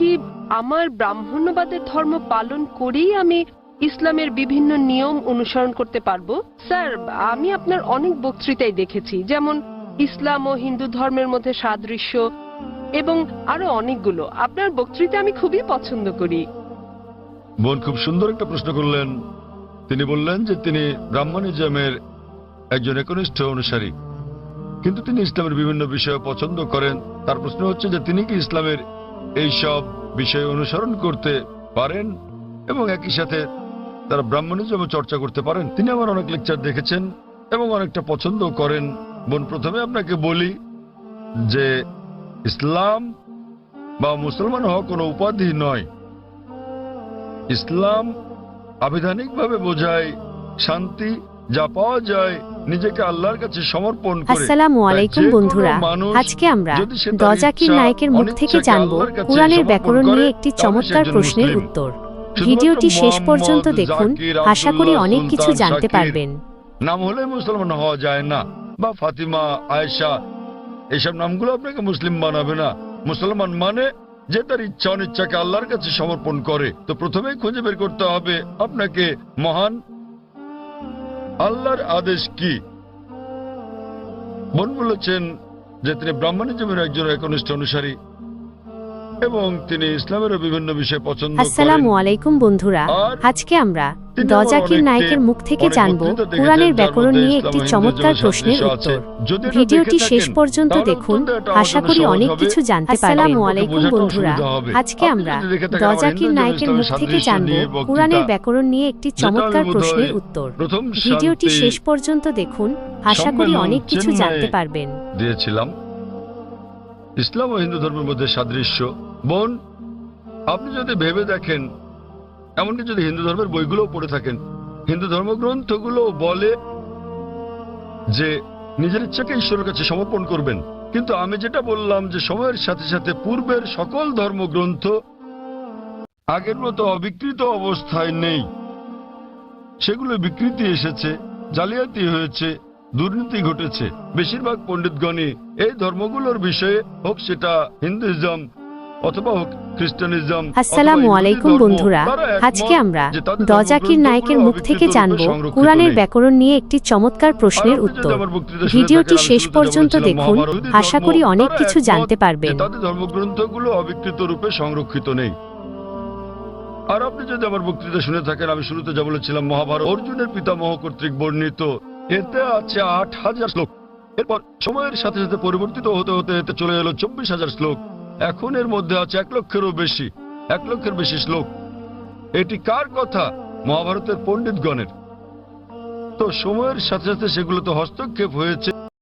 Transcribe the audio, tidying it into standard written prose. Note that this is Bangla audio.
কি আমার ব্রাহ্মণ্যবাদের ধর্ম পালন করেই আমি ইসলামের বিভিন্ন নিয়ম অনুসরণ করতে পারবো? স্যার, আমি আপনার অনেক বক্তৃতাই দেখেছি, যেমন ইসলাম ও হিন্দু ধর্মের মধ্যে সাদৃশ্য এবং আরো অনেকগুলো। আপনার বক্তৃতা আমি খুবই পছন্দ করি। বোন খুব সুন্দর একটা প্রশ্ন করলেন। তিনি বললেন যে তিনি ব্রাহ্মণিজমের একজন একনিষ্ঠ অনুসারী, কিন্তু তিনি ইসলামের বিভিন্ন বিষয় পছন্দ করেন। তার প্রশ্ন হচ্ছে যে তিনি কি ইসলামের এই সব বিষয় অনুসরণ করতে পারেন এবং একই সাথে তারা ব্রাহ্মণিজম চর্চা করতে পারেন। তিনি আমার অনেক লেকচার দেখেছেন এবং অনেকটা পছন্দ করেন। বোন, প্রথমে আপনাকে বলি যে ইসলাম বা মুসলমান হওয়া কোনো উপাধি নয়। ইসলাম আবিধানিকভাবে বোঝায় শান্তি, যা পাওয়া যায় নিজেকে আল্লাহর কাছে সমর্পণ করে। আসসালামু আলাইকুম বন্ধুরা, আজকে আমরা দজাকির নায়কের মুখ থেকে জানব কুরআনের ব্যাকরণ নিয়ে একটি চমৎকার প্রশ্নের উত্তর। ভিডিওটি শেষ পর্যন্ত দেখুন, আশা করি অনেক কিছু জানতে পারবেন। নাম হলে মুসলমান হওয়া যায় না, বা ফাতিমা, আয়েশা, এইসব নামগুলো আপনাকে মুসলিম বানাবে না। মুসলমান মানে যে তার ইচ্ছা অনিচ্ছাকে আল্লাহর কাছে সমর্পণ করে। তো প্রথমেই খুঁজে বের করতে হবে আপনাকে মহান আল্লাহর আদেশ কি। বোন বলেছেন যে তিনি ব্রাহ্মণিজমের একজন একনিষ্ঠ অনুসারী এবং তিনি ইসলামেরও বিভিন্ন বিষয় পছন্দ করেন। আসসালামু আলাইকুম বন্ধুরা, আজকে আমরা দজাকির নায়কের মুখ থেকে জানব কুরআনের ব্যাকরণ নিয়ে একটি চমৎকার প্রশ্নের উত্তর। ভিডিওটি শেষ পর্যন্ত দেখুন, আশা করি অনেক কিছু জানতে পারবেন। আসসালামু আলাইকুম বন্ধুরা, আজকে আমরা দজাকির নায়কের মুখ থেকে জানব কুরআনের ব্যাকরণ নিয়ে একটি চমৎকার প্রশ্নের উত্তর। ভিডিওটি শেষ পর্যন্ত দেখুন, আশা করি অনেক কিছু জানতে পারবেন। দিয়েছিলাম ইসলাম ও হিন্দু ধর্মের মধ্যে সাদৃশ্য। বোন, আপনি যদি ভেবে দেখেন, এমনকি যদি হিন্দু ধর্মের বইগুলো পড়ে থাকেন, হিন্দু ধর্মগ্রন্থগুলো বলে যে নিজের ইচ্ছাকে ঈশ্বরের কাছে সমর্পণ করবেন। কিন্তু আমি যেটা বললাম যে সময়ের সাথে সাথে পূর্বের সকল ধর্মগ্রন্থ আগের মতো অবিকৃত অবস্থায় নেই। সেগুলো বিকৃতি এসেছে, জালিয়াতি হয়েছে, দুর্নীতি ঘটেছে। বেশিরভাগ পণ্ডিতগণই এই ধর্মগুলোর বিষয়ে, হোক সেটা হিন্দুইজম অথবা হোক খ্রিস্টানিজম। আসসালামু আলাইকুম বন্ধুরা, আজকে আমরা দজাকির নায়কের মুখ থেকে জানব কুরআনের ব্যাকরণ নিয়ে একটি চমৎকার প্রশ্নের উত্তর। ভিডিওটি শেষ পর্যন্ত দেখুন, আশা করি অনেক কিছু জানতে পারবেন। তাদের ধর্মগ্রন্থগুলো অবিকৃত রূপে সংরক্ষিত নেই। আর আপনি যদি আমার বক্তৃতা শুনে থাকেন, আমি শুরুতে যা বলেছিলাম, মহাভারত অর্জুনের পিতামহ কর্তৃক বর্ণিত, এতে আছে ৮,০০০ শ্লোক। এরপর সময়ের সাথে সাথে পরিবর্তিত হতে হতে এতে চলে এলো ২৪,০০০ শ্লোক। এখন এর মধ্যে আছে ১ লক্ষেরও বেশি, ১ লক্ষের বেশি শ্লোক। এটি কার কথা? মহাভারতের পণ্ডিতগণের। তো সময়ের সাথে সাথে সেগুলো তো হস্তক্ষেপ হয়েছে।